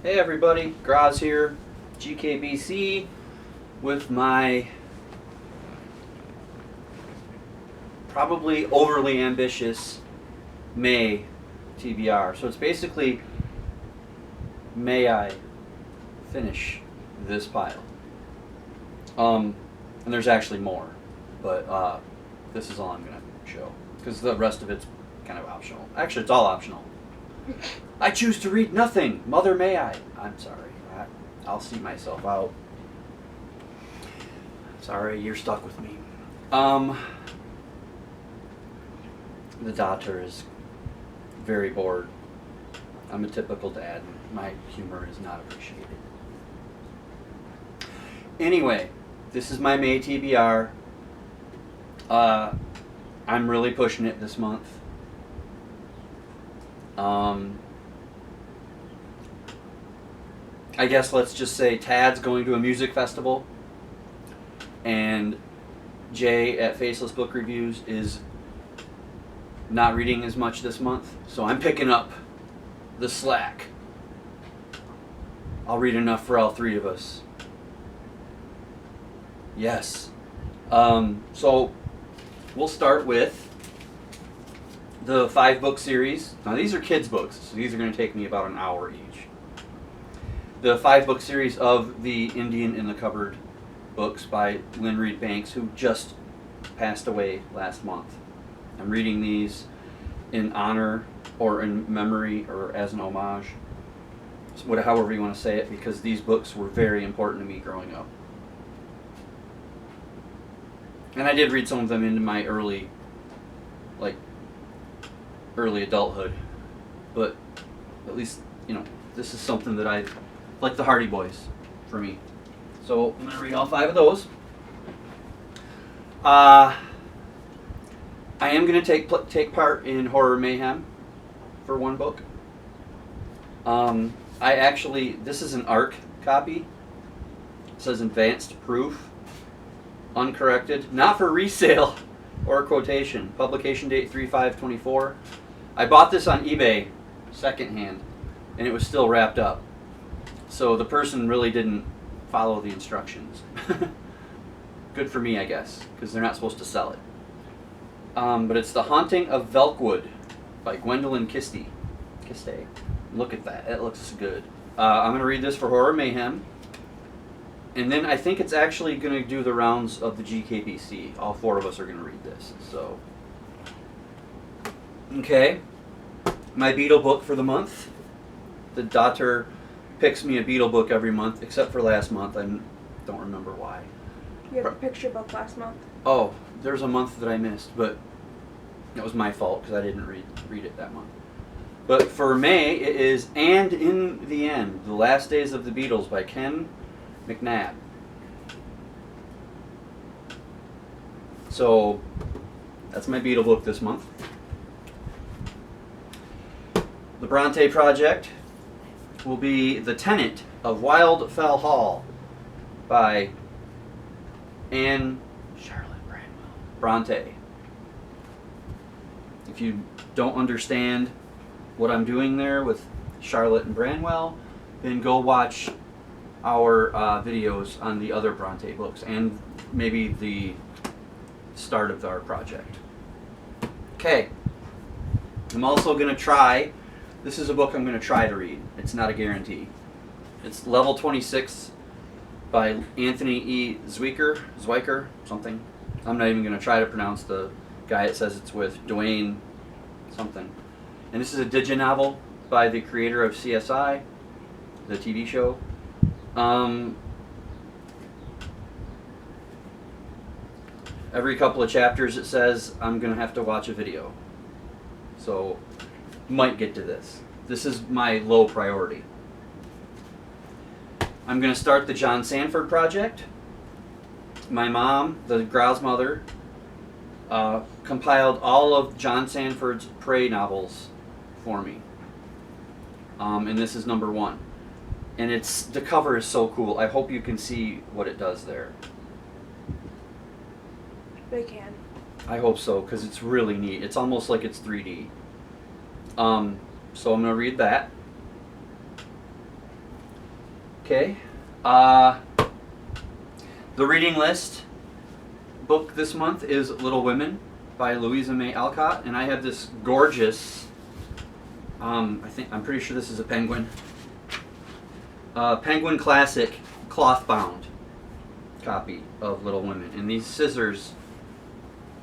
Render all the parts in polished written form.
Hey everybody, Graz here, GKBC, with my probably overly ambitious May TBR. So it's basically, may I finish this pile? And there's actually more, but this is all I'm gonna show, because the rest of it's kind of optional. Actually, it's all optional. I choose to read nothing. Mother, may I? I'm sorry. I'll see myself out. Sorry, you're stuck with me. The daughter is very bored. I'm a typical dad. My humor is not appreciated. Anyway, this is my May TBR. I'm really pushing it this month. I guess let's just say Tad's going to a music festival, and Jay at Faceless Book Reviews is not reading as much this month, so I'm picking up the slack. I'll read enough for all three of us. Yes. So we'll start with the 5-book series. Now these are kids' books, so these are going to take me about an hour each. The 5-book series of the Indian in the Cupboard books by Lynn Reed Banks, who just passed away last month. I'm reading these in honor or in memory or as an homage, however you want to say it, because these books were very important to me growing up. And I did read some of them into my early adulthood, but at least, this is something that I like, the Hardy Boys for me. So I'm going to read all 5 of those. I am going to take part in Horror Mayhem for 1 book. This is an ARC copy. It says advanced proof, uncorrected, not for resale or quotation. Publication date 3/5/24. I bought this on eBay secondhand, and it was still wrapped up. So the person really didn't follow the instructions. Good for me, I guess, because they're not supposed to sell it. But it's The Haunting of Velkwood by Gwendolyn Christie. Look at that. It looks good. I'm going to read this for Horror Mayhem. And then I think it's actually going to do the rounds of the GKBC. All 4 of us are going to read this. So, okay. My Beatle book for the month. The daughter picks me a Beatle book every month, except for last month. I don't remember why. You had the picture book last month. Oh, there's a month that I missed, but that was my fault because I didn't read it that month. But for May, it is And in the End, The Last Days of the Beatles by Ken McNabb. So that's my Beatle book this month. The Bronte Project will be The Tenant of Wildfell Hall by Anne Charlotte Bronte. If you don't understand what I'm doing there with Charlotte and Branwell, then go watch our videos on the other Bronte books and maybe the start of our project. Okay. I'm also going to try, this is a book I'm going to try to read. It's not a guarantee. It's Level 26 by Anthony E. Zwicker, something. I'm not even going to try to pronounce the guy it says it's with, Dwayne something. And this is a diginovel by the creator of CSI, the TV show. Every couple of chapters it says I'm going to have to watch a video. So, might get to this. This is my low priority. I'm going to start the John Sanford project. My mom, the Graz mother, compiled all of John Sanford's Prey novels for me. And this is number 1. And the cover is so cool. I hope you can see what it does there. They can. I hope so, because it's really neat. It's almost like it's 3D. So I'm going to read that. Okay. The reading list book this month is Little Women by Louisa May Alcott, and I have this gorgeous, I'm pretty sure this is a Penguin, Penguin Classic cloth bound copy of Little Women. And these scissors,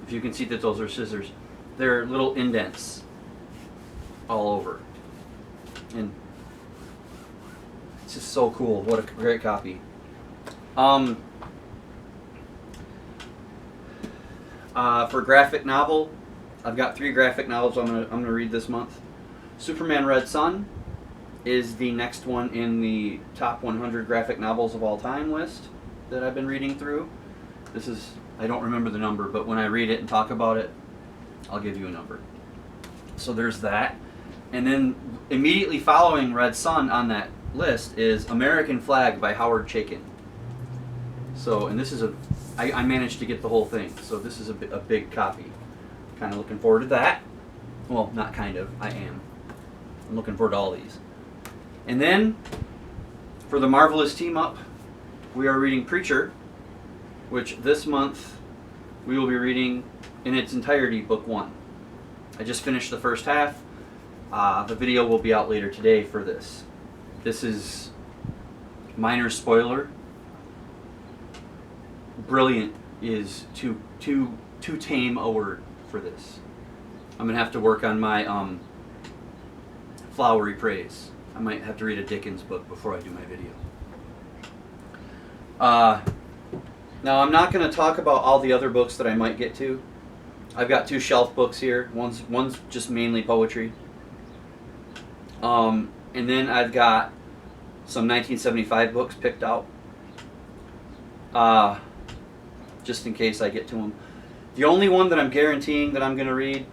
if you can see that those are scissors, they're little indents all over. And it's just so cool. What a great copy. For graphic novel, I've got 3 graphic novels I'm gonna read this month. Superman Red Sun is the next one in the top 100 graphic novels of all time list that I've been reading through. This is, I don't remember the number, but when I read it and talk about it, I'll give you a number. So there's that. And then immediately following Red Sun on that list is American Flag by Howard Chaykin. So, and this is I managed to get the whole thing, so this is a big copy. Kind of looking forward to that. Well, not kind of, I am. I'm looking forward to all these. And then, for the Marvelous Team Up, we are reading Preacher, which this month we will be reading in its entirety, book 1. I just finished the first half. The video will be out later today for this. This is, minor spoiler, brilliant is too tame a word for this. I'm gonna have to work on my flowery praise. I might have to read a Dickens book before I do my video. Now I'm not gonna talk about all the other books that I might get to. I've got 2 shelf books here. One's just mainly poetry. And then I've got some 1975 books picked out. Just in case I get to them. The only one that I'm guaranteeing that I'm going to read,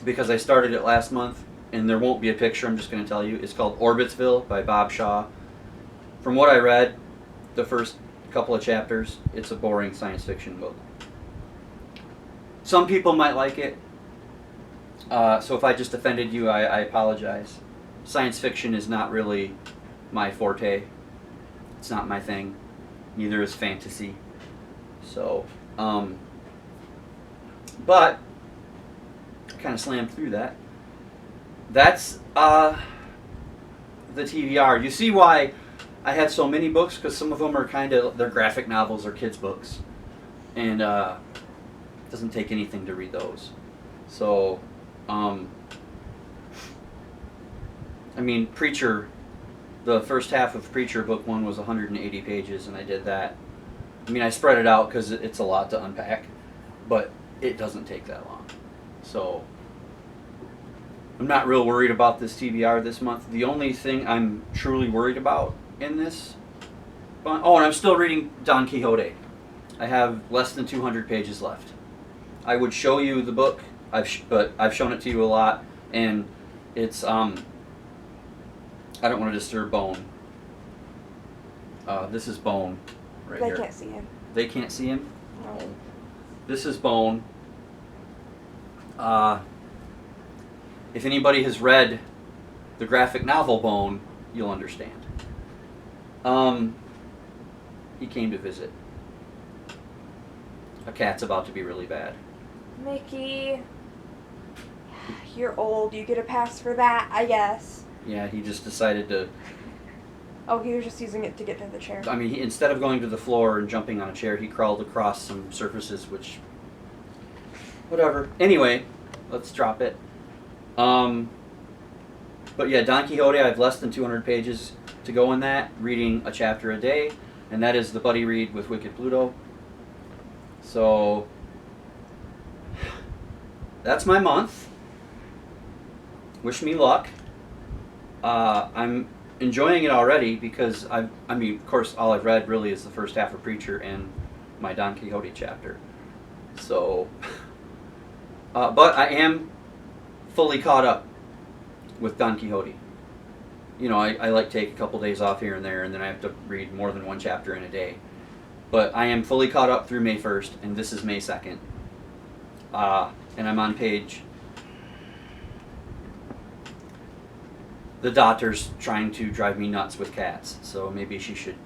because I started it last month, and there won't be a picture, I'm just going to tell you, it's called Orbitsville by Bob Shaw. From what I read, the first couple of chapters, it's a boring science fiction book. Some people might like it, so if I just offended you, I apologize. Science fiction is not really my forte. It's not my thing. Neither is fantasy. So, but kind of slammed through that. That's the TBR. You see why I have so many books? Because some of them are they're graphic novels or kids books, and it doesn't take anything to read those. So, I mean, Preacher, the first half of Preacher book 1 was 180 pages, and I did that. I mean, I spread it out because it's a lot to unpack, but it doesn't take that long. So, I'm not real worried about this TBR this month. The only thing I'm truly worried about in this... Oh, and I'm still reading Don Quixote. I have less than 200 pages left. I would show you the book, but I've shown it to you a lot, and it's... I don't want to disturb Bone. This is Bone right here. They can't see him. They can't see him? No. This is Bone. If anybody has read the graphic novel Bone, you'll understand. He came to visit. A cat's about to be really bad. Mickey, you're old. You get a pass for that, I guess. Yeah, he just decided to... Oh, he was just using it to get to the chair. I mean, instead of going to the floor and jumping on a chair, he crawled across some surfaces, which... Whatever. Anyway, let's drop it. But yeah, Don Quixote, I have less than 200 pages to go in that, reading a chapter a day, and that is the buddy read with Wicked Pluto. So, that's my month. Wish me luck. I'm enjoying it already because I mean, of course, all I've read really is the first half of Preacher and my Don Quixote chapter. So, but I am fully caught up with Don Quixote. You know, I like take a couple days off here and there, and then I have to read more than one chapter in a day. But I am fully caught up through May 1st, and this is May 2nd. And I'm on page the doctor's trying to drive me nuts with cats, so maybe she should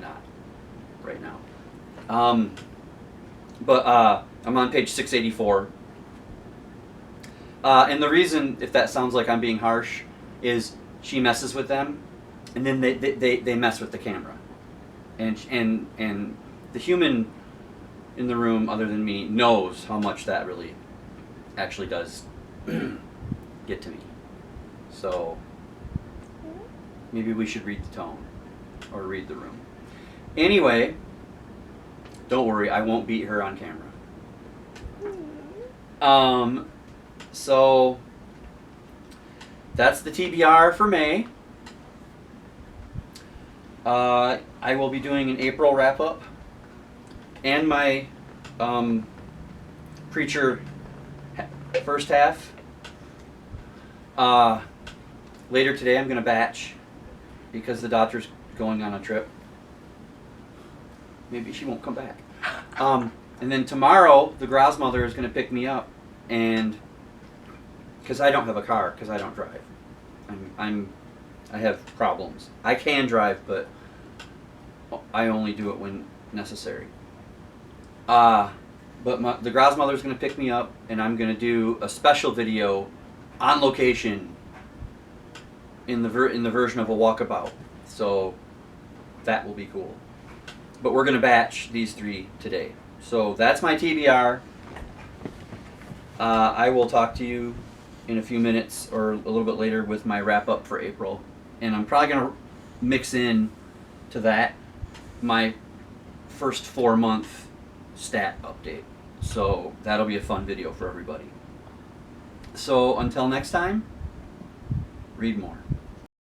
not right now. But I'm on page 684. And the reason, if that sounds like I'm being harsh, is she messes with them, and then they mess with the camera. And the human in the room, other than me, knows how much that really actually does get to me. So maybe we should read the tone or read the room. Anyway, don't worry, I won't beat her on camera. So that's the TBR for May. I will be doing an April wrap up and my preacher first half. Later today I'm going to batch because the doctor's going on a trip. Maybe she won't come back. And then tomorrow the grandmother is going to pick me up, and because I don't have a car because I don't drive. I have problems. I can drive, but I only do it when necessary. But the grandmother is going to pick me up, and I'm going to do a special video on location in the version of a walkabout. So that will be cool. But we're going to batch these 3 today. So that's my TBR. I will talk to you in a few minutes or a little bit later with my wrap up for April. And I'm probably going to mix in to that my first 4-month stat update. So that'll be a fun video for everybody. So until next time, read more.